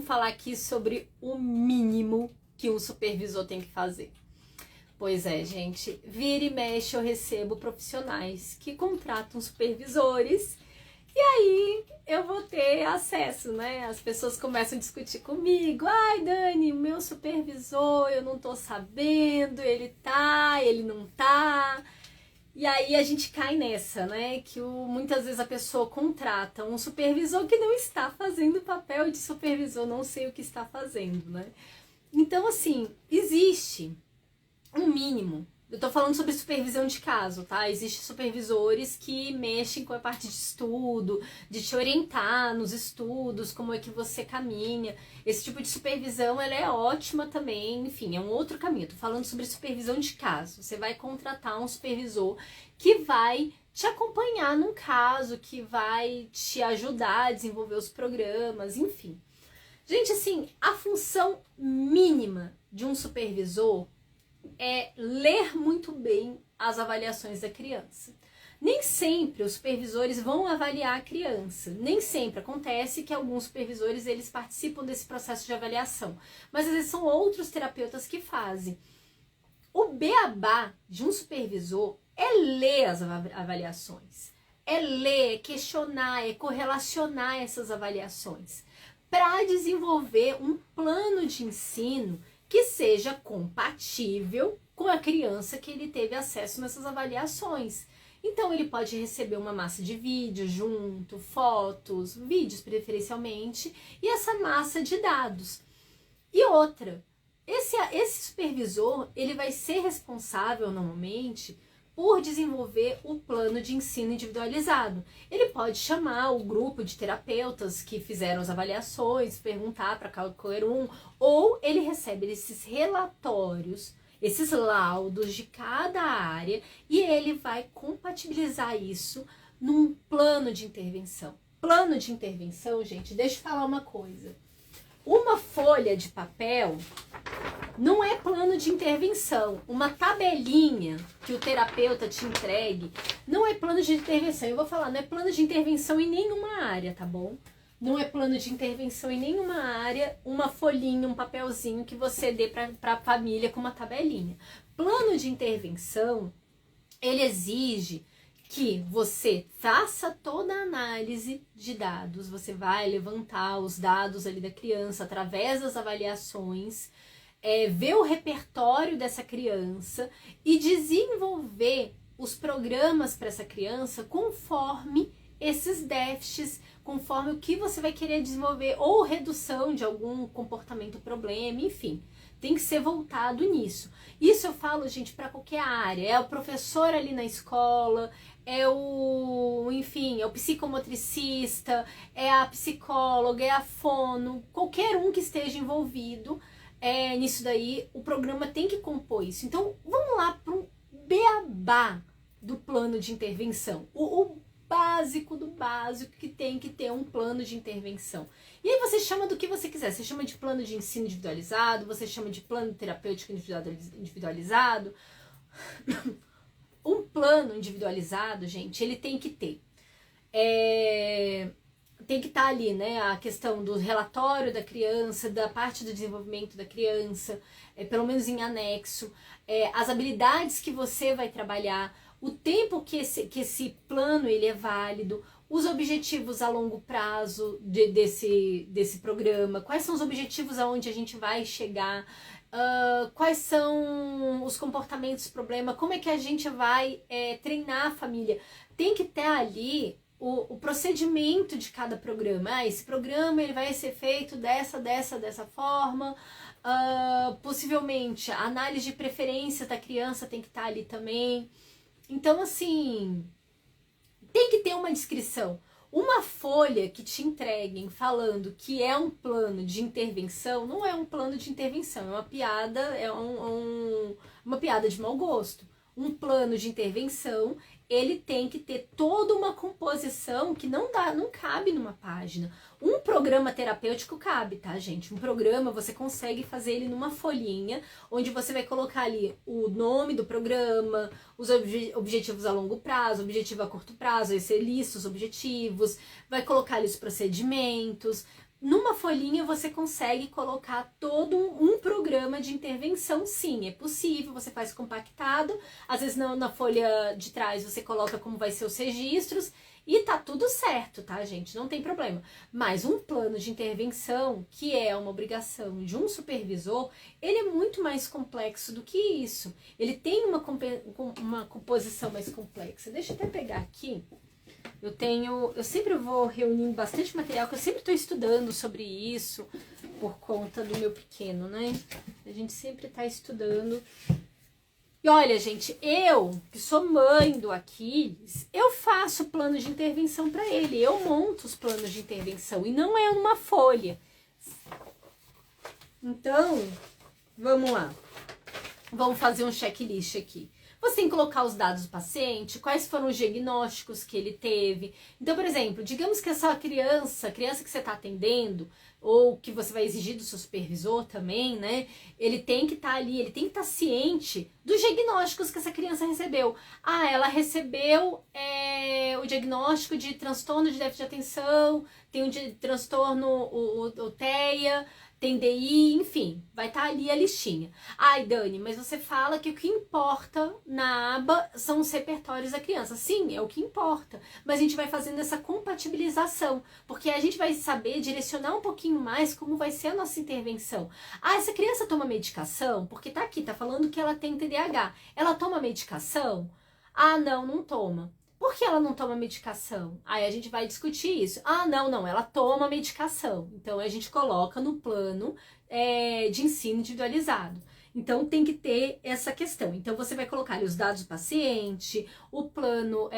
vamos falar aqui sobre o mínimo que um supervisor tem que fazer. Pois é, gente, vira e mexe eu recebo profissionais que contratam supervisores e aí eu vou ter acesso, né? As pessoas começam a discutir comigo. Ai, Dani, meu supervisor, eu não tô sabendo, ele tá, ele não tá. E aí a gente cai nessa, né? Que muitas vezes a pessoa contrata um supervisor que não está fazendo o papel de supervisor, não sei o que está fazendo, né? Então, assim, existe um mínimo. Eu tô falando sobre supervisão de caso, tá? Existem supervisores que mexem com a parte de estudo, de te orientar nos estudos, como é que você caminha. Esse tipo de supervisão, ela é ótima também, enfim, é um outro caminho. Eu tô falando sobre supervisão de caso. Você vai contratar um supervisor que vai te acompanhar num caso, que vai te ajudar a desenvolver os programas, enfim. Gente, assim, a função mínima de um supervisor é ler muito bem as avaliações da criança. Nem sempre os supervisores vão avaliar a criança. Nem sempre acontece que alguns supervisores eles participam desse processo de avaliação. Mas às vezes são outros terapeutas que fazem. O beabá de um supervisor é ler as avaliações. É ler, é questionar, é correlacionar essas avaliações para desenvolver um plano de ensino que seja compatível com a criança que ele teve acesso nessas avaliações. Então, ele pode receber uma massa de vídeo junto, fotos, vídeos preferencialmente, e essa massa de dados. E outra, esse supervisor, ele vai ser responsável, normalmente, por desenvolver o plano de ensino individualizado. Ele pode chamar o grupo de terapeutas que fizeram as avaliações, perguntar para qualquer um, ou ele recebe esses relatórios, esses laudos de cada área e ele vai compatibilizar isso num plano de intervenção. Plano de intervenção, gente, deixa eu falar uma coisa. Uma folha de papel não é plano de intervenção. Uma tabelinha que o terapeuta te entregue não é plano de intervenção. Eu vou falar, não é plano de intervenção em nenhuma área, tá bom? Não é plano de intervenção em nenhuma área, uma folhinha, um papelzinho que você dê para a família com uma tabelinha. Plano de intervenção, ele exige que você faça toda a análise de dados. Você vai levantar os dados ali da criança através das avaliações, ver o repertório dessa criança e desenvolver os programas para essa criança conforme esses déficits, conforme o que você vai querer desenvolver, ou redução de algum comportamento problema, enfim. Tem que ser voltado nisso. Isso eu falo, gente, para qualquer área. É o professor ali na escola, enfim, é o psicomotricista, é a psicóloga, é a fono, qualquer um que esteja envolvido nisso daí, o programa tem que compor isso. Então, vamos lá para um beabá do plano de intervenção. O básico do básico que tem que ter um plano de intervenção. E aí você chama do que você quiser. Você chama de plano de ensino individualizado, você chama de plano terapêutico individualizado. Um plano individualizado, gente, ele tem que ter. Tem que estar ali, né, a questão do relatório da criança, da parte do desenvolvimento da criança, pelo menos em anexo, as habilidades que você vai trabalhar, o tempo que esse plano ele é válido, os objetivos a longo prazo desse programa, quais são os objetivos aonde a gente vai chegar, quais são os comportamentos problema, como é que a gente vai treinar a família. Tem que ter ali o procedimento de cada programa. Esse programa ele vai ser feito dessa forma, possivelmente a análise de preferência da criança tem que estar ali também. Então, assim, tem que ter uma descrição. Uma folha que te entreguem falando que é um plano de intervenção, não é um plano de intervenção, é uma piada, uma piada de mau gosto. Um plano de intervenção, ele tem que ter toda uma composição que não cabe numa página. Um programa terapêutico cabe, tá, gente? Um programa você consegue fazer ele numa folhinha, onde você vai colocar ali o nome do programa, os objetivos a longo prazo, objetivo a curto prazo, vai ser lista os objetivos, vai colocar ali os procedimentos, numa folhinha você consegue colocar todo um programa de intervenção, sim, é possível, você faz compactado, às vezes não, na folha de trás você coloca como vai ser os registros, e tá tudo certo, tá, gente? Não tem problema. Mas um plano de intervenção, que é uma obrigação de um supervisor, ele é muito mais complexo do que isso. Ele tem uma composição mais complexa. Deixa eu até pegar aqui. Eu sempre vou reunindo bastante material, que eu sempre estou estudando sobre isso, por conta do meu pequeno, né? A gente sempre está estudando. E olha, gente, eu, que sou mãe do Aquiles, eu faço plano de intervenção para ele. Eu monto os planos de intervenção e não é uma folha. Então, vamos lá. Vamos fazer um checklist aqui. Você tem que colocar os dados do paciente, quais foram os diagnósticos que ele teve. Então, por exemplo, digamos que essa criança que você está atendendo, ou que você vai exigir do seu supervisor também, né? Ele tem que estar ali, ele tem que estar ciente dos diagnósticos que essa criança recebeu. Ah, ela recebeu o diagnóstico de transtorno de déficit de atenção, tem um de transtorno o TEA, tem DI, enfim, vai estar ali a listinha. Ai, Dani, mas você fala que o que importa na aba são os repertórios da criança. Sim, é o que importa, mas a gente vai fazendo essa compatibilização, porque a gente vai saber direcionar um pouquinho mais como vai ser a nossa intervenção. Ah, essa criança toma medicação? Porque tá aqui, tá falando que ela tem TDAH. Ela toma medicação? Ah, não, não toma. Por que ela não toma medicação? Aí a gente vai discutir isso. Ah, não, ela toma medicação. Então a gente coloca no plano de ensino individualizado. Então tem que ter essa questão. Então você vai colocar ali os dados do paciente, o plano,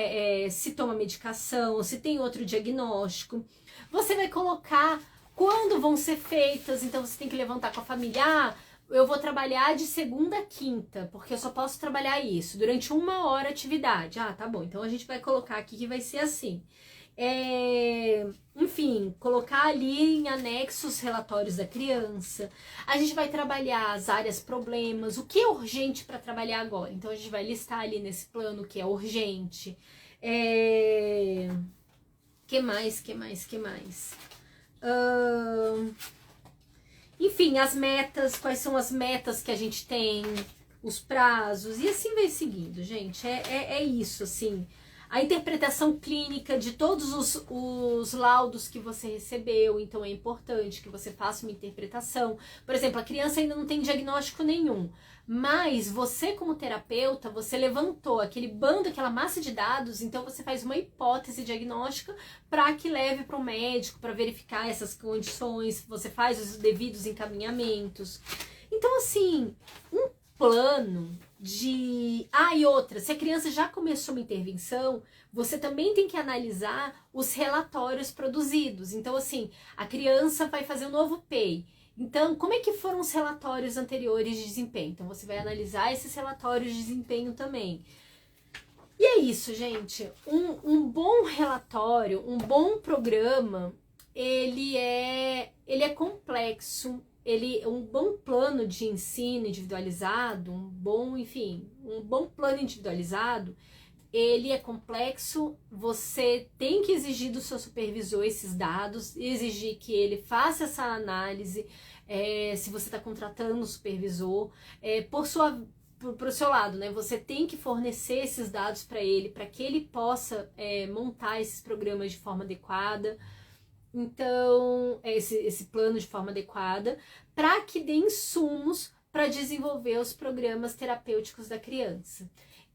se toma medicação, se tem outro diagnóstico. Você vai colocar quando vão ser feitas, então você tem que levantar com a família. Ah, eu vou trabalhar de segunda a quinta, porque eu só posso trabalhar isso, durante 1 hora atividade. Ah, tá bom, então a gente vai colocar aqui que vai ser assim. Enfim, colocar ali em anexo os relatórios da criança. A gente vai trabalhar as áreas problemas, o que é urgente para trabalhar agora. Então a gente vai listar ali nesse plano o que é urgente. Que mais? Enfim, as metas, quais são as metas que a gente tem, os prazos, e assim vai seguindo, gente. É isso, assim. A interpretação clínica de todos os laudos que você recebeu, então é importante que você faça uma interpretação. Por exemplo, a criança ainda não tem diagnóstico nenhum, mas você como terapeuta, você levantou aquele bando, aquela massa de dados, então você faz uma hipótese diagnóstica para que leve para o médico, para verificar essas condições, você faz os devidos encaminhamentos. Então, assim, um plano de... Ah, e outra, se a criança já começou uma intervenção, você também tem que analisar os relatórios produzidos. Então, assim, a criança vai fazer um novo PEI. Então, como é que foram os relatórios anteriores de desempenho? Então, você vai analisar esses relatórios de desempenho também. E é isso, gente. Um bom relatório, um bom programa, ele é complexo. Um bom plano de ensino individualizado, um bom plano individualizado, ele é complexo, você tem que exigir do seu supervisor esses dados, exigir que ele faça essa análise, se você está contratando um supervisor, pro seu lado, né? Você tem que fornecer esses dados para ele, para que ele possa montar esses programas de forma adequada. Então, esse plano de forma adequada, para que dê insumos para desenvolver os programas terapêuticos da criança.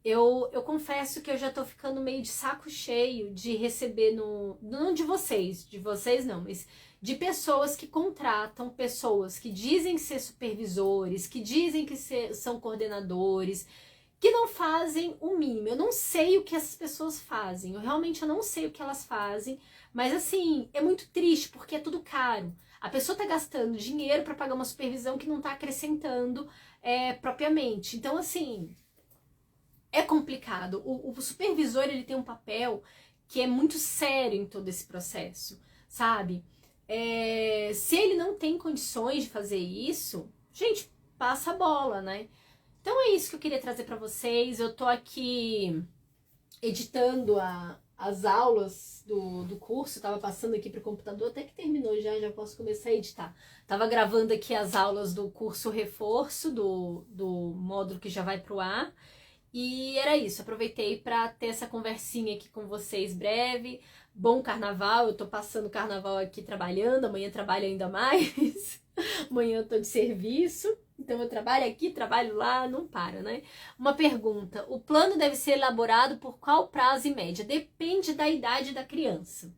Eu confesso que eu já tô ficando meio de saco cheio de receber não de vocês não, mas de pessoas que contratam pessoas que dizem ser supervisores, que dizem que são coordenadores, que não fazem o mínimo. Eu não sei o que essas pessoas fazem, eu não sei o que elas fazem, mas assim, é muito triste porque é tudo caro. A pessoa tá gastando dinheiro para pagar uma supervisão que não tá acrescentando propriamente. Então, assim, é complicado. O supervisor, ele tem um papel que é muito sério em todo esse processo, sabe? Se ele não tem condições de fazer isso, gente, passa a bola, né? Então é isso que eu queria trazer para vocês. Eu tô aqui editando as aulas do curso, tava passando aqui pro computador, até que terminou já posso começar a editar. Tava gravando aqui as aulas do curso reforço, do módulo que já vai pro ar. E era isso, aproveitei para ter essa conversinha aqui com vocês breve. Bom carnaval, eu tô passando o carnaval aqui trabalhando, amanhã trabalho ainda mais. Amanhã eu tô de serviço, então eu trabalho aqui, trabalho lá, não para, né? Uma pergunta, o plano deve ser elaborado por qual prazo e média? Depende da idade da criança.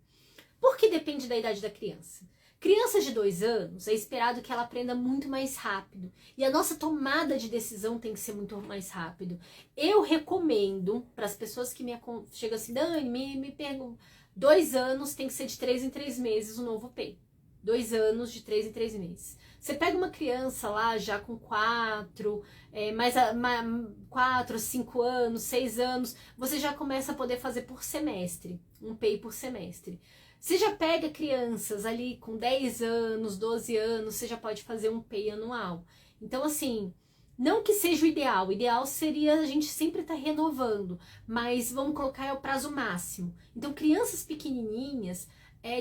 Por que depende da idade da criança? Criança de 2 anos, é esperado que ela aprenda muito mais rápido. E a nossa tomada de decisão tem que ser muito mais rápido. Eu recomendo para as pessoas que chegam assim, Dani, me perguntam, 2 anos tem que ser de 3 em 3 meses o novo PEI. 2 anos de 3 em 3 meses. Você pega uma criança lá já com 4, 5 anos, 6 anos, você já começa a poder fazer por semestre, um PEI por semestre. Você já pega crianças ali com 10 anos, 12 anos, você já pode fazer um PEI anual. Então, assim, não que seja o ideal seria a gente sempre estar renovando, mas vamos colocar é o prazo máximo. Então, crianças pequenininhas,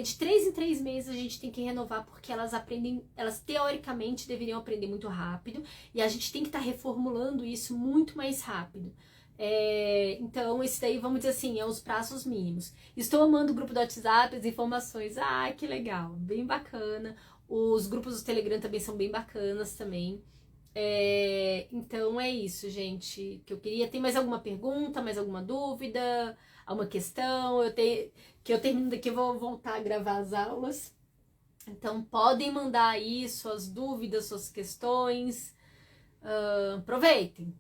de 3 em 3 meses a gente tem que renovar, porque elas aprendem, elas teoricamente deveriam aprender muito rápido, e a gente tem que estar reformulando isso muito mais rápido. Então, esse daí, vamos dizer assim, é os prazos mínimos. Estou amando o grupo do WhatsApp, as informações. Ah, que legal, bem bacana. Os grupos do Telegram também são bem bacanas também. Então, é isso, gente, que eu queria. Tem mais alguma pergunta, mais alguma dúvida, alguma questão? Que eu termino daqui, eu vou voltar a gravar as aulas. Então, podem mandar aí suas dúvidas, suas questões. Aproveitem.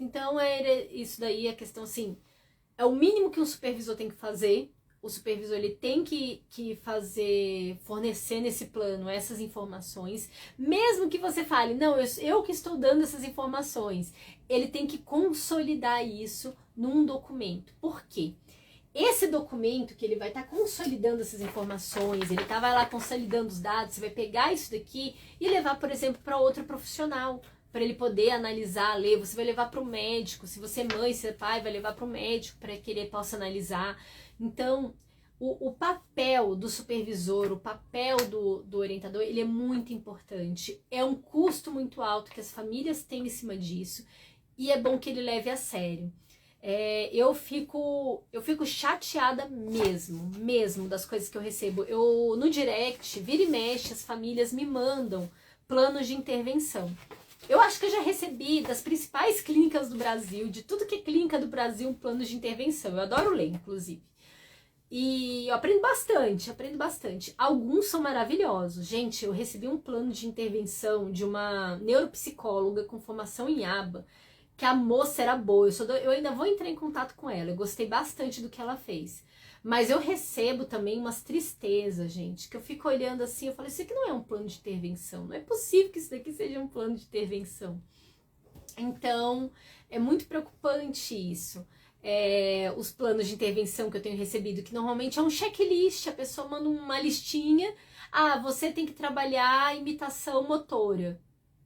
Então, isso daí, a questão assim, é o mínimo que um supervisor tem que fazer. O supervisor ele tem que fornecer nesse plano essas informações, mesmo que você fale, não, eu que estou dando essas informações, ele tem que consolidar isso num documento. Por quê? Esse documento que ele vai estar consolidando essas informações, vai lá consolidando os dados, você vai pegar isso daqui e levar, por exemplo, para outro profissional, para ele poder analisar, ler. Você vai levar para o médico, se você é mãe, se é pai, vai levar para o médico para que ele possa analisar. Então, o papel do supervisor, o papel do orientador, ele é muito importante. É um custo muito alto que as famílias têm em cima disso e é bom que ele leve a sério. Eu fico chateada mesmo das coisas que eu recebo. No direct, vira e mexe, as famílias me mandam planos de intervenção. Eu acho que eu já recebi das principais clínicas do Brasil, de tudo que é clínica do Brasil, um plano de intervenção. Eu adoro ler, inclusive. E eu aprendo bastante. Alguns são maravilhosos. Gente, eu recebi um plano de intervenção de uma neuropsicóloga com formação em ABA, que a moça era boa. Eu ainda vou entrar em contato com ela. Eu gostei bastante do que ela fez. Mas eu recebo também umas tristezas, gente, que eu fico olhando assim, eu falo, isso aqui não é um plano de intervenção. Não é possível que isso daqui seja um plano de intervenção. Então, é muito preocupante isso. Os planos de intervenção que eu tenho recebido, que normalmente é um checklist, a pessoa manda uma listinha. Ah, você tem que trabalhar imitação motora.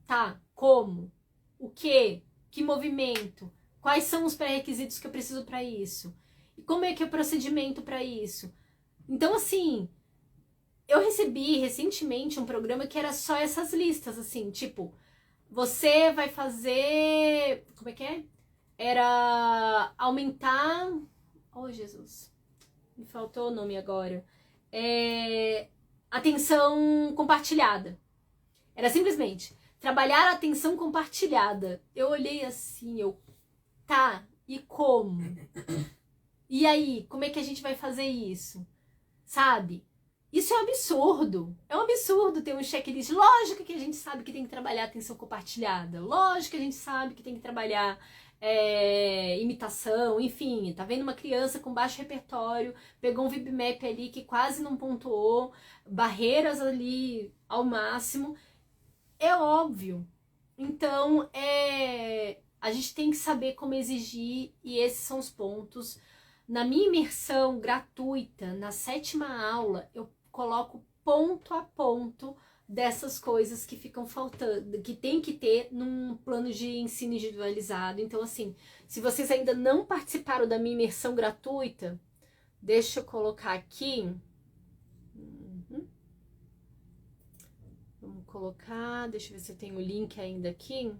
Tá, como? O quê? Que movimento? Quais são os pré-requisitos que eu preciso para isso? E como é que é o procedimento para isso? Então, assim, eu recebi recentemente um programa que era só essas listas, assim, tipo, você vai fazer... Como é que é? Era aumentar... Oh, Jesus. Me faltou o nome agora. Atenção compartilhada. Era simplesmente trabalhar a atenção compartilhada. Eu olhei assim, tá, e como? E aí, como é que a gente vai fazer isso? Sabe? Isso é um absurdo. É um absurdo ter um checklist. Lógico que a gente sabe que tem que trabalhar atenção compartilhada. Lógico que a gente sabe que tem que trabalhar imitação, enfim. Tá vendo uma criança com baixo repertório, pegou um VibMap ali que quase não pontuou, barreiras ali ao máximo. É óbvio. Então, a gente tem que saber como exigir, e esses são os pontos. Na minha imersão gratuita, na 7ª aula, eu coloco ponto a ponto dessas coisas que ficam faltando, que tem que ter num plano de ensino individualizado. Então, assim, se vocês ainda não participaram da minha imersão gratuita, deixa eu colocar aqui. Vamos colocar, deixa eu ver se eu tenho o link ainda aqui.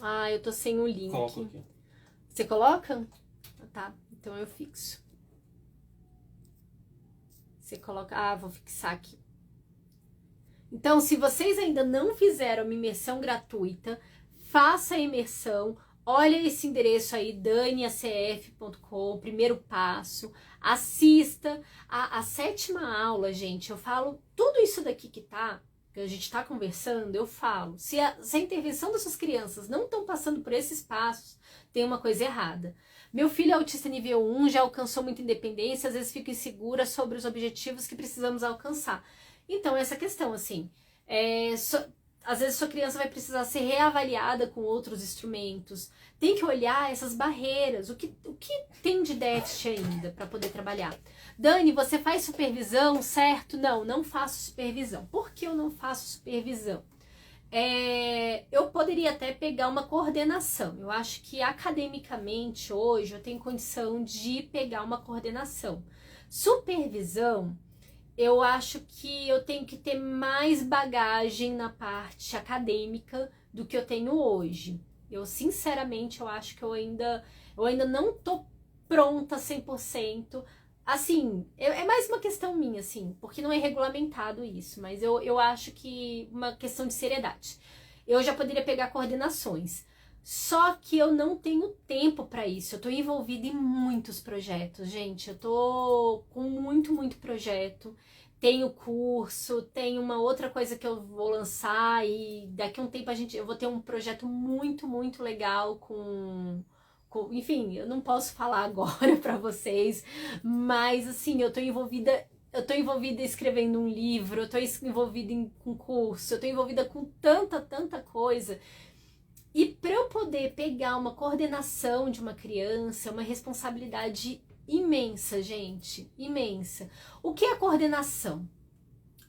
Ah, eu tô sem o link. Coloco aqui. Você coloca? Tá, então eu fixo. Você coloca... Ah, vou fixar aqui. Então, se vocês ainda não fizeram uma imersão gratuita, faça a imersão. Olha esse endereço aí, daniacf.com, primeiro passo. Assista a 7ª aula, gente. Eu falo tudo isso daqui que a gente tá conversando, eu falo. Se a intervenção das suas crianças não estão passando por esses passos, tem uma coisa errada. Meu filho é autista nível 1, já alcançou muita independência, às vezes fica insegura sobre os objetivos que precisamos alcançar. Então, essa questão, assim, às vezes sua criança vai precisar ser reavaliada com outros instrumentos. Tem que olhar essas barreiras, o que tem de déficit ainda para poder trabalhar. Dani, você faz supervisão, certo? Não, não faço supervisão. Por que eu não faço supervisão? Eu poderia até pegar uma coordenação. Eu acho que academicamente hoje eu tenho condição de pegar uma coordenação. Supervisão, eu acho que eu tenho que ter mais bagagem na parte acadêmica do que eu tenho hoje. Eu, sinceramente, eu acho que eu ainda não tô pronta 100%. Assim, é mais uma questão minha, assim, porque não é regulamentado isso, mas eu acho que uma questão de seriedade. Eu já poderia pegar coordenações, só que eu não tenho tempo para isso. Eu tô envolvida em muitos projetos, gente. Eu tô com muito projeto. Tenho curso, tem uma outra coisa que eu vou lançar e daqui a um tempo eu vou ter um projeto muito legal enfim, eu não posso falar agora para vocês, mas assim, eu tô envolvida escrevendo um livro, eu tô envolvida em curso, eu tô envolvida com tanta coisa. E para eu poder pegar uma coordenação de uma criança, é uma responsabilidade imensa, gente, imensa. O que é a coordenação?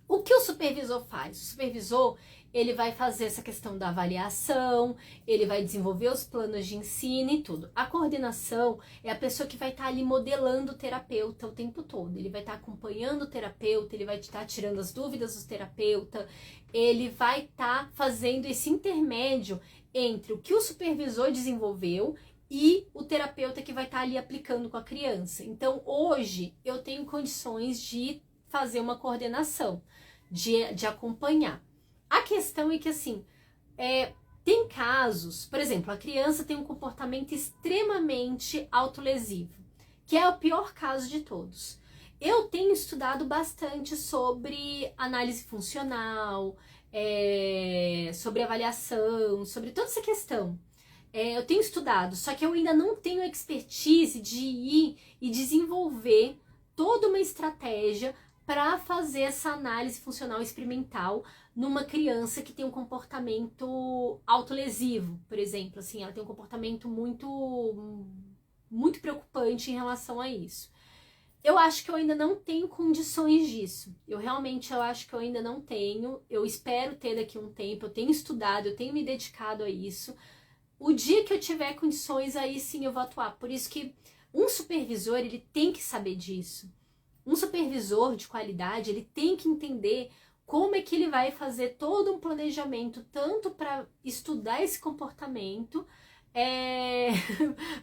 O que o supervisor faz? O supervisor, ele vai fazer essa questão da avaliação, ele vai desenvolver os planos de ensino e tudo. A coordenação é a pessoa que vai estar ali modelando o terapeuta o tempo todo. Ele vai estar acompanhando o terapeuta, ele vai estar tirando as dúvidas do terapeuta, ele vai estar fazendo esse intermédio entre o que o supervisor desenvolveu e o terapeuta que vai estar ali aplicando com a criança. Então, hoje, eu tenho condições de fazer uma coordenação, de acompanhar. A questão é que, assim, tem casos, por exemplo, a criança tem um comportamento extremamente autolesivo, que é o pior caso de todos. Eu tenho estudado bastante sobre análise funcional, sobre avaliação, sobre toda essa questão. Eu tenho estudado, só que eu ainda não tenho expertise de ir e desenvolver toda uma estratégia para fazer essa análise funcional experimental numa criança que tem um comportamento autolesivo, por exemplo, assim, ela tem um comportamento muito preocupante em relação a isso. Eu acho que eu ainda não tenho condições disso. Eu acho que eu ainda não tenho. Eu espero ter daqui a um tempo. Eu tenho estudado, eu tenho me dedicado a isso. O dia que eu tiver condições, aí sim eu vou atuar. Por isso que um supervisor, ele tem que saber disso. Um supervisor de qualidade, ele tem que entender como é que ele vai fazer todo um planejamento, tanto para estudar esse comportamento,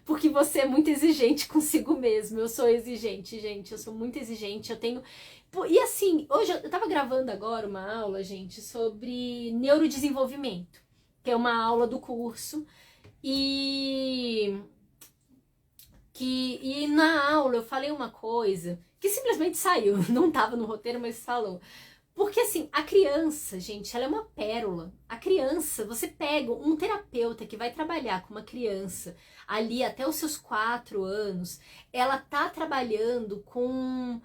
porque você é muito exigente consigo mesmo. Eu sou exigente, gente, eu sou muito exigente, eu tenho... E assim, hoje eu tava gravando agora uma aula, gente, sobre neurodesenvolvimento, que é uma aula do curso, e na aula eu falei uma coisa que simplesmente saiu, não tava no roteiro, mas falou. Porque assim, a criança, gente, ela é uma pérola. A criança, você pega um terapeuta que vai trabalhar com uma criança ali até os seus 4 anos, ela tá trabalhando com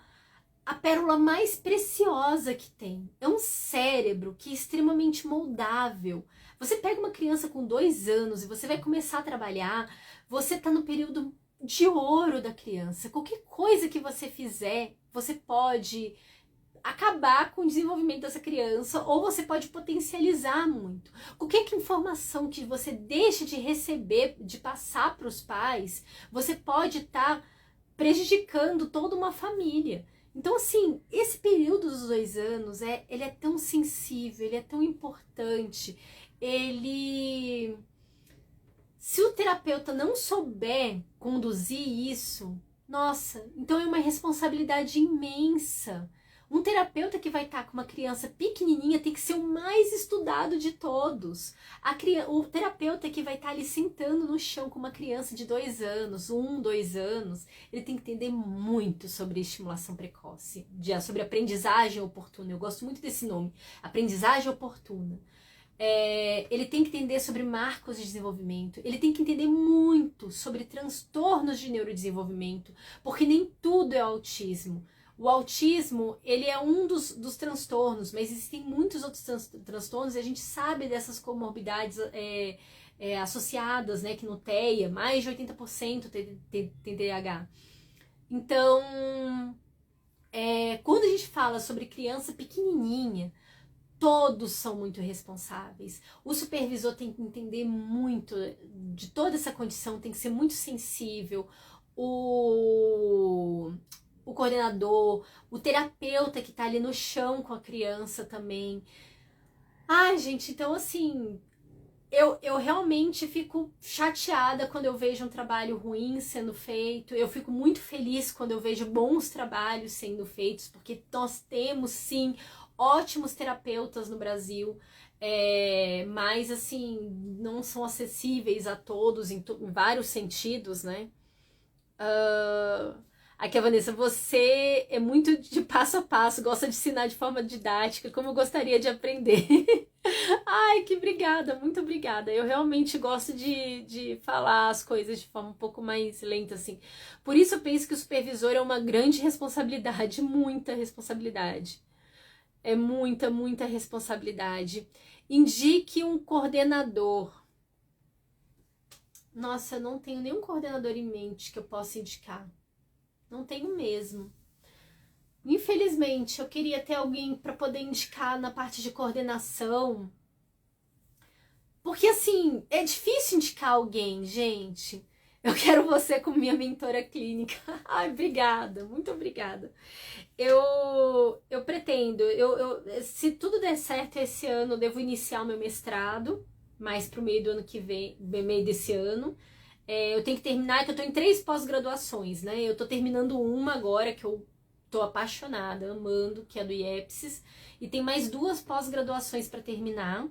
a pérola mais preciosa que tem. É um cérebro que é extremamente moldável. Você pega uma criança com 2 anos e você vai começar a trabalhar, você tá no período de ouro da criança. Qualquer coisa que você fizer, você pode acabar com o desenvolvimento dessa criança, ou você pode potencializar muito. Qualquer informação que você deixa de receber, de passar para os pais, você pode estar prejudicando toda uma família. Então, assim, esse período dos 2 anos, ele é tão sensível, ele é tão importante, se o terapeuta não souber conduzir isso, nossa, então é uma responsabilidade imensa. Um terapeuta que vai estar com uma criança pequenininha tem que ser o mais estudado de todos. O terapeuta que vai estar ali sentando no chão com uma criança de 2 anos, 2 anos, ele tem que entender muito sobre estimulação precoce, sobre aprendizagem oportuna. Eu gosto muito desse nome, aprendizagem oportuna. Ele tem que entender sobre marcos de desenvolvimento, ele tem que entender muito sobre transtornos de neurodesenvolvimento, porque nem tudo é autismo. O autismo, ele é um dos transtornos, mas existem muitos outros transtornos e a gente sabe dessas comorbidades associadas, né, que no TEA, mais de 80% tem TDAH. Então, quando a gente fala sobre criança pequenininha, todos são muito responsáveis. O supervisor tem que entender muito de toda essa condição, tem que ser muito sensível. O coordenador, o terapeuta que tá ali no chão com a criança também. Ai, gente, então assim, eu realmente fico chateada quando eu vejo um trabalho ruim sendo feito. Eu fico muito feliz quando eu vejo bons trabalhos sendo feitos, porque nós temos, sim, ótimos terapeutas no Brasil, mas, assim, não são acessíveis a todos em vários sentidos, né? Aqui, a Vanessa, você é muito de passo a passo, gosta de ensinar de forma didática, como eu gostaria de aprender. Ai, que obrigada, muito obrigada. Eu realmente gosto de falar as coisas de forma um pouco mais lenta, assim. Por isso eu penso que o supervisor é uma grande responsabilidade, muita responsabilidade. É muita, muita responsabilidade. Indique um coordenador. Nossa, eu não tenho nenhum coordenador em mente que eu possa indicar. Não tenho mesmo. Infelizmente, eu queria ter alguém para poder indicar na parte de coordenação. Porque, assim, é difícil indicar alguém, gente. Eu quero você como minha mentora clínica. Ai, obrigada, muito obrigada. Eu pretendo, se tudo der certo esse ano, eu devo iniciar o meu mestrado, mais pro meio do ano que vem, meio desse ano. Eu tenho que terminar, que eu tô em 3 pós-graduações, né? Eu tô terminando uma agora, que eu tô apaixonada, amando, que é do IEPSIS, e tem mais 2 pós-graduações para terminar,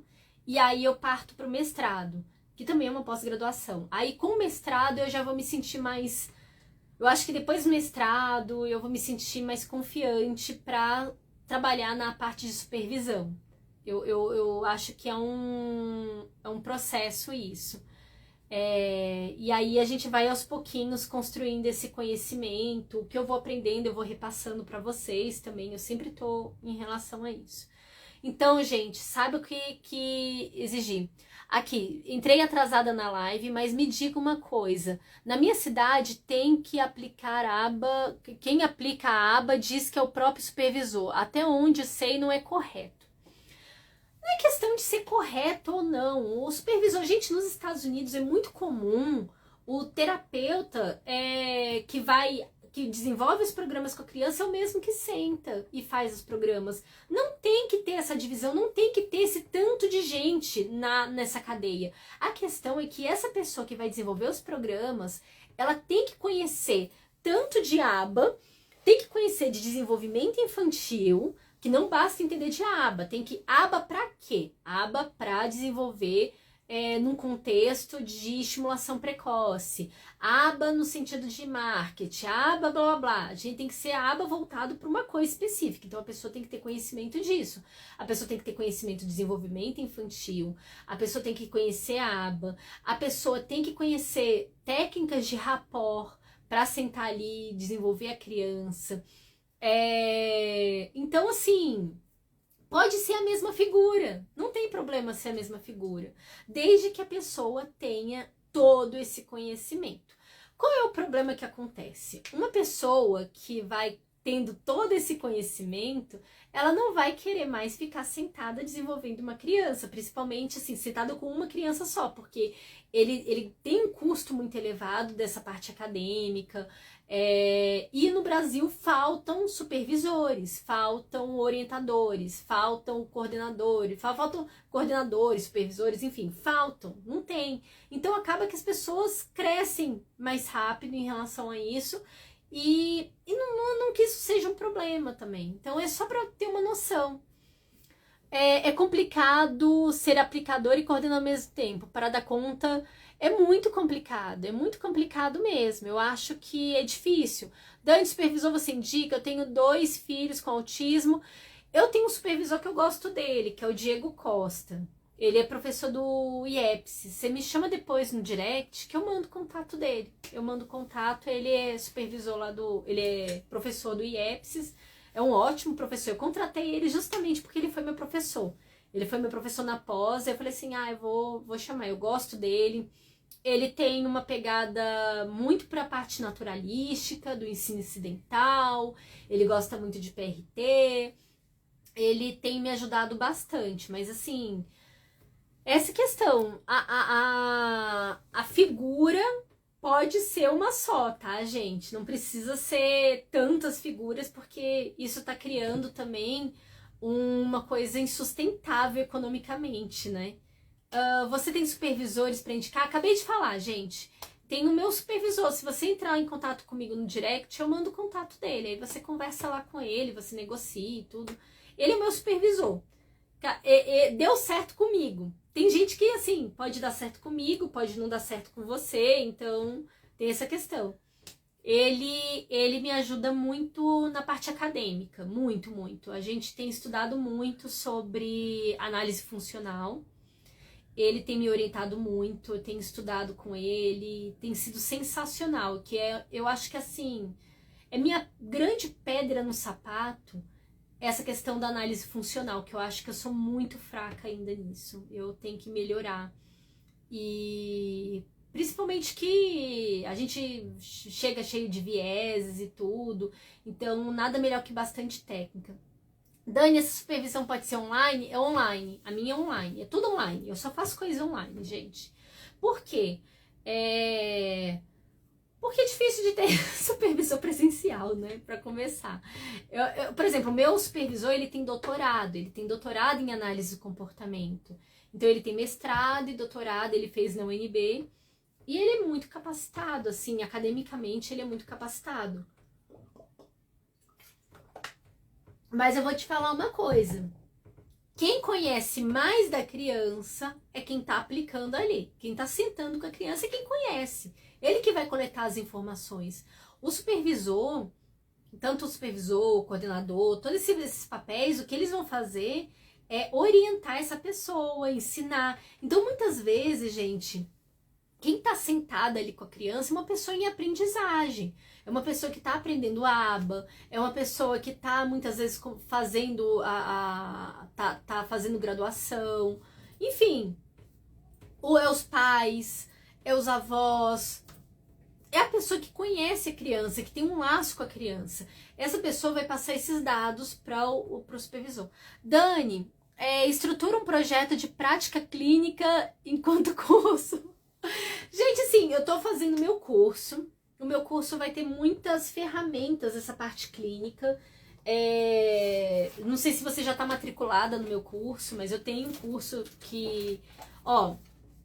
e aí eu parto pro mestrado, que também é uma pós-graduação. Aí com o mestrado eu já vou me sentir mais... Eu acho que depois do mestrado eu vou me sentir mais confiante para trabalhar na parte de supervisão. Eu acho que é um processo isso. E aí a gente vai aos pouquinhos construindo esse conhecimento. O que eu vou aprendendo eu vou repassando para vocês também. Eu sempre tô em relação a isso. Então, gente, sabe o que exigir? Aqui, entrei atrasada na live, mas me diga uma coisa. Na minha cidade tem que aplicar a aba... Quem aplica a aba diz que é o próprio supervisor. Até onde eu sei não é correto. Não é questão de ser correto ou não. O supervisor, gente, nos Estados Unidos é muito comum o terapeuta que desenvolve os programas com a criança é o mesmo que senta e faz os programas. Não tem que ter essa divisão, não tem que ter esse tanto de gente nessa cadeia. A questão é que essa pessoa que vai desenvolver os programas, ela tem que conhecer tanto de aba, tem que conhecer de desenvolvimento infantil, que não basta entender de aba, tem que aba para quê? Aba para desenvolver num contexto de estimulação precoce, aba no sentido de marketing, aba blá blá blá. A gente tem que ser aba voltado para uma coisa específica, então a pessoa tem que ter conhecimento disso. A pessoa tem que ter conhecimento de desenvolvimento infantil, a pessoa tem que conhecer a aba, a pessoa tem que conhecer técnicas de rapport para sentar ali e desenvolver a criança. Então, assim, pode ser a mesma figura, não tem problema ser a mesma figura, desde que a pessoa tenha todo esse conhecimento. Qual é o problema que acontece? Uma pessoa que vai tendo todo esse conhecimento, ela não vai querer mais ficar sentada desenvolvendo uma criança, principalmente assim, sentada com uma criança só, porque ele tem um custo muito elevado dessa parte acadêmica, e no Brasil faltam supervisores, faltam orientadores, faltam coordenadores, supervisores, enfim, faltam, não tem. Então acaba que as pessoas crescem mais rápido em relação a isso, e não que isso seja um problema também. Então é só para ter uma noção. É complicado ser aplicador e coordenador ao mesmo tempo. Para dar conta é muito complicado mesmo. Eu acho que é difícil. Dani, supervisor, você indica? Eu tenho 2 filhos com autismo. Eu tenho um supervisor que eu gosto dele, que é o Diego Costa. Ele é professor do IEPS. Você me chama depois no direct que eu mando contato dele. Eu mando contato, ele é supervisor lá ele é professor do IEPS. É um ótimo professor. Eu contratei ele justamente porque ele foi meu professor. Ele foi meu professor na pós. Eu falei assim, eu vou chamar. Eu gosto dele. Ele tem uma pegada muito para a parte naturalística, do ensino incidental. Ele gosta muito de PRT. Ele tem me ajudado bastante, mas assim, essa questão, a figura pode ser uma só, tá, gente? Não precisa ser tantas figuras, porque isso tá criando também uma coisa insustentável economicamente, né? Você tem supervisores para indicar? Acabei de falar, gente. Tem o meu supervisor. Se você entrar em contato comigo no direct, eu mando o contato dele. Aí você conversa lá com ele, você negocia e tudo. Ele é o meu supervisor. Deu certo comigo. Tem gente que, assim, pode dar certo comigo, pode não dar certo com você, então tem essa questão. Ele me ajuda muito na parte acadêmica, muito, muito. A gente tem estudado muito sobre análise funcional. Ele tem me orientado muito, eu tenho estudado com ele, tem sido sensacional, eu acho que assim, é minha grande pedra no sapato, essa questão da análise funcional, que eu acho que eu sou muito fraca ainda nisso, eu tenho que melhorar. E principalmente que a gente chega cheio de vieses e tudo, então nada melhor que bastante técnica. Dani, essa supervisão pode ser online? É online. A minha é online. É tudo online. Eu só faço coisa online, gente. Por quê? Porque é difícil de ter supervisor presencial, né? Pra começar. Por exemplo, o meu supervisor, ele tem doutorado. Ele tem doutorado em análise do comportamento. Então, ele tem mestrado e doutorado. Ele fez na UNB. E ele é muito capacitado, assim. Academicamente, ele é muito capacitado. Mas eu vou te falar uma coisa. Quem conhece mais da criança é quem tá aplicando ali. Quem tá sentando com a criança é quem conhece. Ele que vai coletar as informações. O supervisor, tanto o supervisor, o coordenador, todos esses papéis, o que eles vão fazer é orientar essa pessoa, ensinar. Então, muitas vezes, gente, quem tá sentada ali com a criança é uma pessoa em aprendizagem. É uma pessoa que tá aprendendo aba, é uma pessoa que tá muitas vezes fazendo tá fazendo graduação, enfim. Ou é os pais, é os avós, é a pessoa que conhece a criança, que tem um laço com a criança. Essa pessoa vai passar esses dados para o supervisor. Dani, estrutura um projeto de prática clínica enquanto curso. Gente, assim, eu tô fazendo meu curso. O meu curso vai ter muitas ferramentas, essa parte clínica. Não sei se você já tá matriculada no meu curso, mas eu tenho um curso que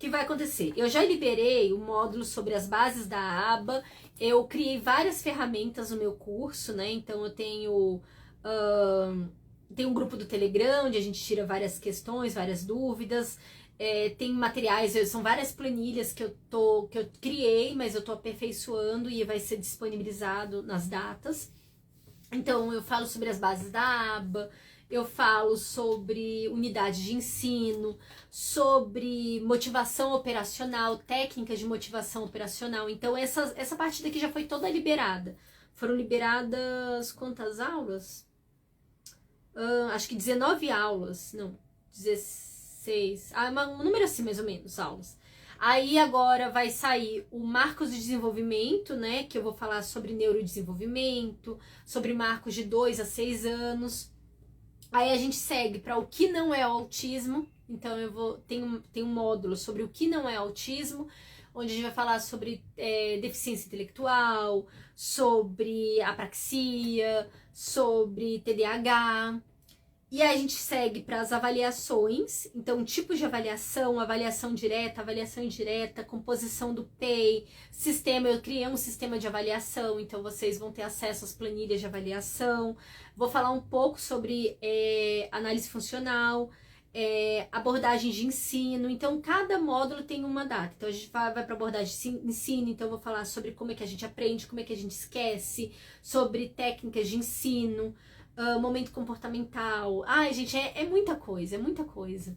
vai acontecer? Eu já liberei o módulo sobre as bases da aba. Eu criei várias ferramentas no meu curso, né? Então eu tenho um grupo do Telegram, onde a gente tira várias questões, várias dúvidas. Tem materiais, são várias planilhas que eu criei, mas eu tô aperfeiçoando e vai ser disponibilizado nas datas. Então eu falo sobre as bases da aba, eu falo sobre unidade de ensino, sobre motivação operacional, técnicas de motivação operacional. Então essa parte daqui já foi toda liberada. Foram liberadas quantas aulas? Acho que 19 aulas, não, 16. Um número assim, mais ou menos, aulas. Aí agora vai sair o Marcos de Desenvolvimento, né? Que eu vou falar sobre neurodesenvolvimento, sobre marcos de 2 a 6 anos. Aí a gente segue para o que não é autismo. Então tem um módulo sobre o que não é autismo, onde a gente vai falar sobre deficiência intelectual, sobre apraxia, sobre TDAH. E aí a gente segue para as avaliações, então tipos de avaliação, avaliação direta, avaliação indireta, composição do PEI, sistema, eu criei um sistema de avaliação, então vocês vão ter acesso às planilhas de avaliação. Vou falar um pouco sobre análise funcional, abordagem de ensino, então cada módulo tem uma data. Então a gente vai para abordagem de ensino, então eu vou falar sobre como é que a gente aprende, como é que a gente esquece, sobre técnicas de ensino, momento comportamental. Ai, gente, é muita coisa, é muita coisa.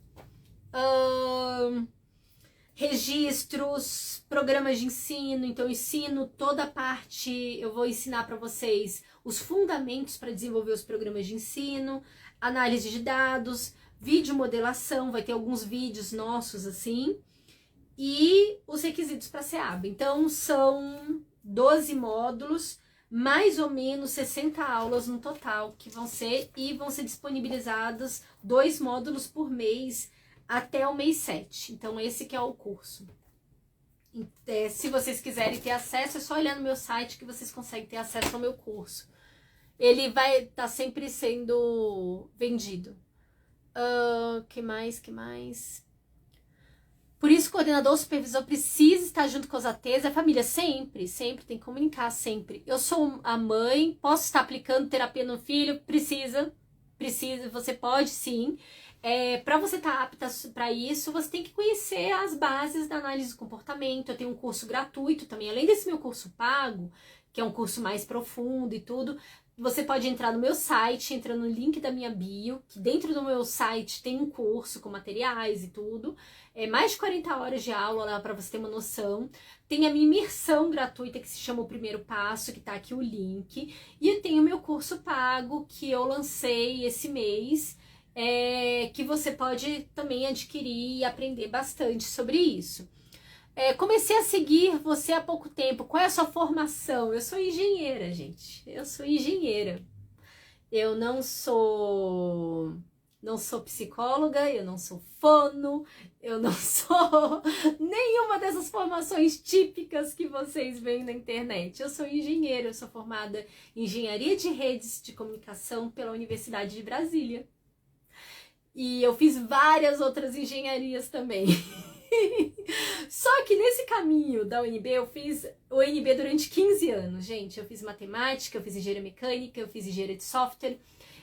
Registros, programas de ensino, então ensino toda a parte, eu vou ensinar para vocês os fundamentos para desenvolver os programas de ensino, análise de dados, videomodelação, vai ter alguns vídeos nossos assim, e os requisitos para SEABA. Então são 12 módulos, mais ou menos 60 aulas no total que vão ser disponibilizados 2 módulos por mês até o mês 7. Então esse que é o curso. Se vocês quiserem ter acesso, é só olhar no meu site que vocês conseguem ter acesso ao meu curso. Ele vai estar sempre sendo vendido. Que mais? Por isso, o coordenador, o supervisor precisa estar junto com os ATs, a família sempre tem que comunicar sempre. Eu sou a mãe, posso estar aplicando terapia no filho? Precisa, você pode sim. Para você estar apta para isso, você tem que conhecer as bases da análise do comportamento. Eu tenho um curso gratuito também, além desse meu curso pago, que é um curso mais profundo e tudo. Você pode entrar no meu site, entra no link da minha bio, que dentro do meu site tem um curso com materiais e tudo. Mais de 40 horas de aula lá para você ter uma noção. Tem a minha imersão gratuita que se chama O Primeiro Passo, que tá aqui o link. E eu tenho o meu curso pago que eu lancei esse mês, que você pode também adquirir e aprender bastante sobre isso. Comecei a seguir você há pouco tempo. Qual é a sua formação? Eu sou engenheira, gente. Eu sou engenheira. Eu não sou psicóloga, eu não sou fono, eu não sou nenhuma dessas formações típicas que vocês veem na internet. Eu sou engenheira, eu sou formada em Engenharia de Redes de Comunicação pela Universidade de Brasília. E eu fiz várias outras engenharias também. Só que nesse caminho da UNB, eu fiz o UNB durante 15 anos, gente. Eu fiz matemática, eu fiz engenharia mecânica, eu fiz engenharia de software,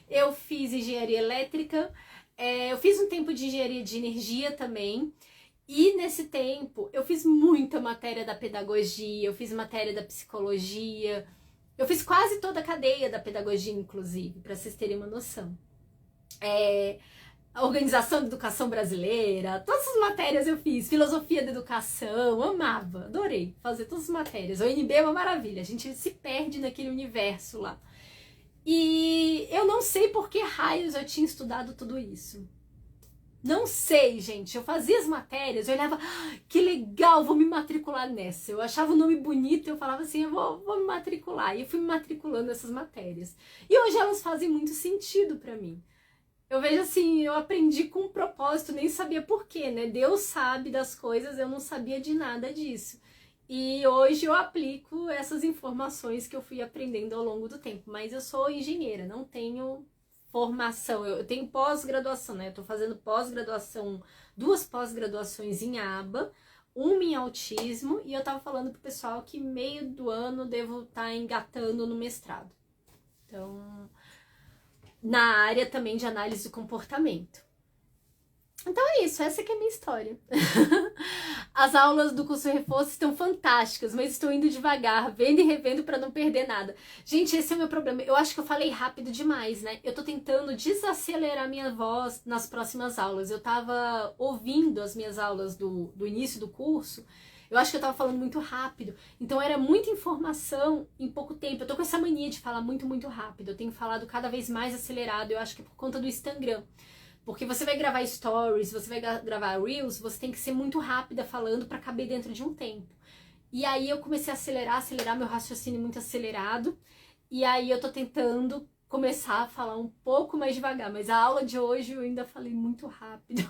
eu fiz engenharia elétrica, eu fiz um tempo de engenharia de energia também. E nesse tempo, eu fiz muita matéria da pedagogia, eu fiz matéria da psicologia, eu fiz quase toda a cadeia da pedagogia, inclusive, para vocês terem uma noção. A Organização da Educação Brasileira, todas as matérias eu fiz, Filosofia da Educação, amava, adorei fazer todas as matérias. O UNB é uma maravilha, a gente se perde naquele universo lá. E eu não sei por que raios eu tinha estudado tudo isso. Não sei, gente, eu fazia as matérias, eu olhava, que legal, vou me matricular nessa. Eu achava o nome bonito, eu falava assim, eu vou me matricular. E eu fui me matriculando nessas matérias. E hoje elas fazem muito sentido pra mim. Eu vejo assim, eu aprendi com um propósito, nem sabia por quê, né? Deus sabe das coisas, eu não sabia de nada disso. E hoje eu aplico essas informações que eu fui aprendendo ao longo do tempo. Mas eu sou engenheira, não tenho formação. Eu tenho pós-graduação, né? Eu tô fazendo pós-graduação, 2 pós-graduações em aba, uma em autismo, e eu tava falando pro pessoal que meio do ano devo estar engatando no mestrado. Então, na área também de análise do comportamento. Então é isso, essa que é a minha história. As aulas do curso Reforço estão fantásticas, mas estou indo devagar, vendo e revendo para não perder nada. Gente, esse é o meu problema. Eu acho que eu falei rápido demais, né? Eu tô tentando desacelerar minha voz nas próximas aulas. Eu tava ouvindo as minhas aulas do início do curso. Eu acho que eu tava falando muito rápido. Então era muita informação em pouco tempo. Eu tô com essa mania de falar muito, muito rápido. Eu tenho falado cada vez mais acelerado. Eu acho que é por conta do Instagram. Porque você vai gravar stories, você vai gravar reels, você tem que ser muito rápida falando para caber dentro de um tempo. E aí eu comecei a acelerar meu raciocínio muito acelerado. E aí eu tô tentando começar a falar um pouco mais devagar. Mas a aula de hoje eu ainda falei muito rápido.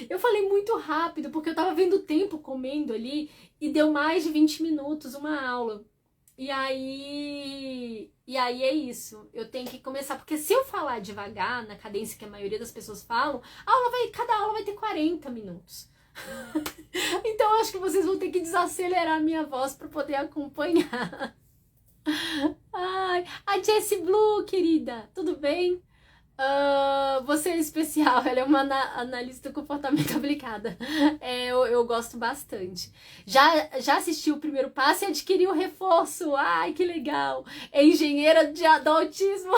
Eu falei muito rápido porque eu tava vendo o tempo comendo ali e deu mais de 20 minutos uma aula. E aí é isso. Eu tenho que começar, porque se eu falar devagar, na cadência que a maioria das pessoas falam, cada aula vai ter 40 minutos. Então eu acho que vocês vão ter que desacelerar a minha voz para poder acompanhar. Ai, a Jessie Blue, querida, tudo bem? Você é especial, ela é uma analista do comportamento aplicada. Eu gosto bastante. Já assisti o primeiro passo e adquiri o reforço. Ai, que legal! É engenheira do autismo.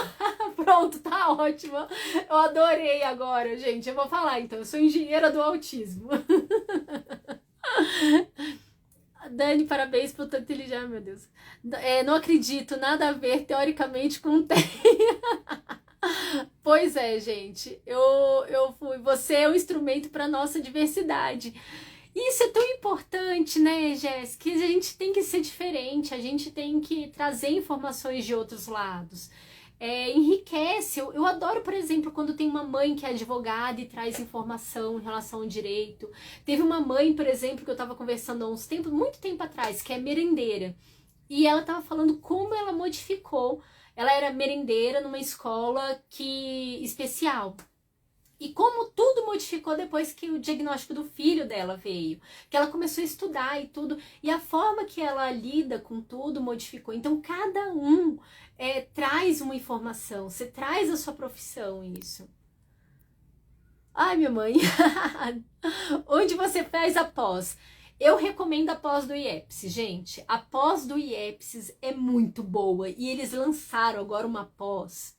Pronto, tá ótimo. Eu adorei agora, gente. Eu vou falar então, eu sou engenheira do autismo. Dani, parabéns por tanta inteligência, meu Deus. Não acredito, nada a ver teoricamente com Pois é, gente, você é um instrumento para nossa diversidade. Isso é tão importante, né, Jéssica? Que a gente tem que ser diferente, a gente tem que trazer informações de outros lados. Enriquece. Eu adoro, por exemplo, quando tem uma mãe que é advogada e traz informação em relação ao direito. Teve uma mãe, por exemplo, que eu estava conversando há muito tempo atrás, que é merendeira. E ela estava falando como ela modificou. Ela era merendeira numa escola especial. E como tudo modificou depois que o diagnóstico do filho dela veio. Que ela começou a estudar e tudo. E a forma que ela lida com tudo modificou. Então, cada um traz uma informação. Você traz a sua profissão, isso. Ai, minha mãe. Onde você faz a pós? Eu recomendo a pós do IEPSIS, gente. A pós do IEPSIS é muito boa. E eles lançaram agora uma pós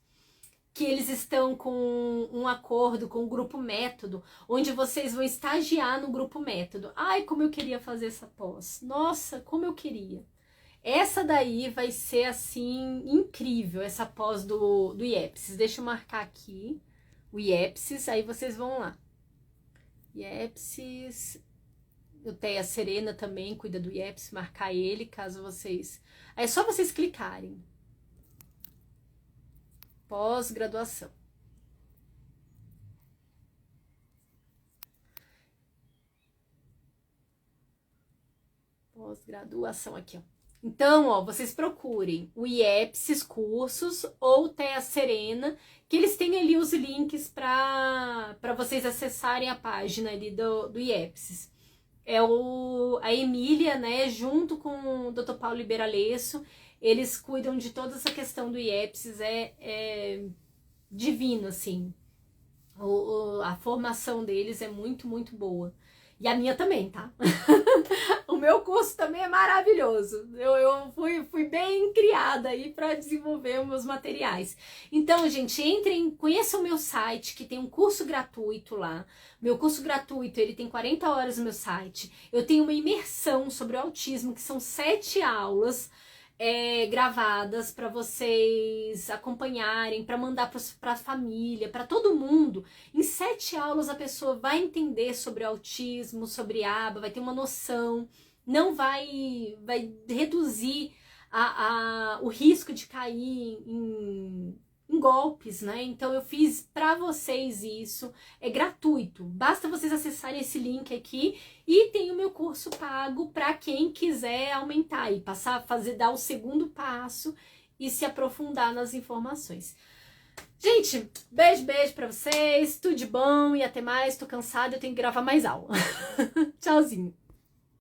que eles estão com um acordo com o Grupo Método, onde vocês vão estagiar no Grupo Método. Ai, como eu queria fazer essa pós. Nossa, como eu queria. Essa daí vai ser, assim, incrível, essa pós do IEPSIS. Deixa eu marcar aqui o IEPSIS, aí vocês vão lá. IEPSIS... O Teia Serena também cuida do IEPS, marcar ele, caso vocês... É só vocês clicarem. Pós-graduação. Pós-graduação aqui, ó. Então, ó, vocês procurem o IEPSIS Cursos ou o Teia Serena, que eles têm ali os links para vocês acessarem a página ali do IEPSIS. A Emília, né, junto com o Dr. Paulo Liberalesso, eles cuidam de toda essa questão do IEPSIS, é divino, assim. A formação deles é muito, muito boa. E a minha também, tá? O meu curso também é maravilhoso. Eu fui bem criada aí para desenvolver os meus materiais. Então, gente, entrem, conheçam o meu site, que tem um curso gratuito lá. Meu curso gratuito, ele tem 40 horas no meu site. Eu tenho uma imersão sobre o autismo, que são 7 aulas gravadas para vocês acompanharem, para mandar para a família, para todo mundo. Em 7 aulas a pessoa vai entender sobre autismo, sobre ABA, vai ter uma noção, não vai reduzir o risco de cair em golpes, né? Então eu fiz para vocês isso, é gratuito, basta vocês acessarem esse link aqui e tem o meu curso pago para quem quiser aumentar e dar o segundo passo e se aprofundar nas informações. Gente, beijo para vocês, tudo de bom e até mais, tô cansada, eu tenho que gravar mais aula. Tchauzinho.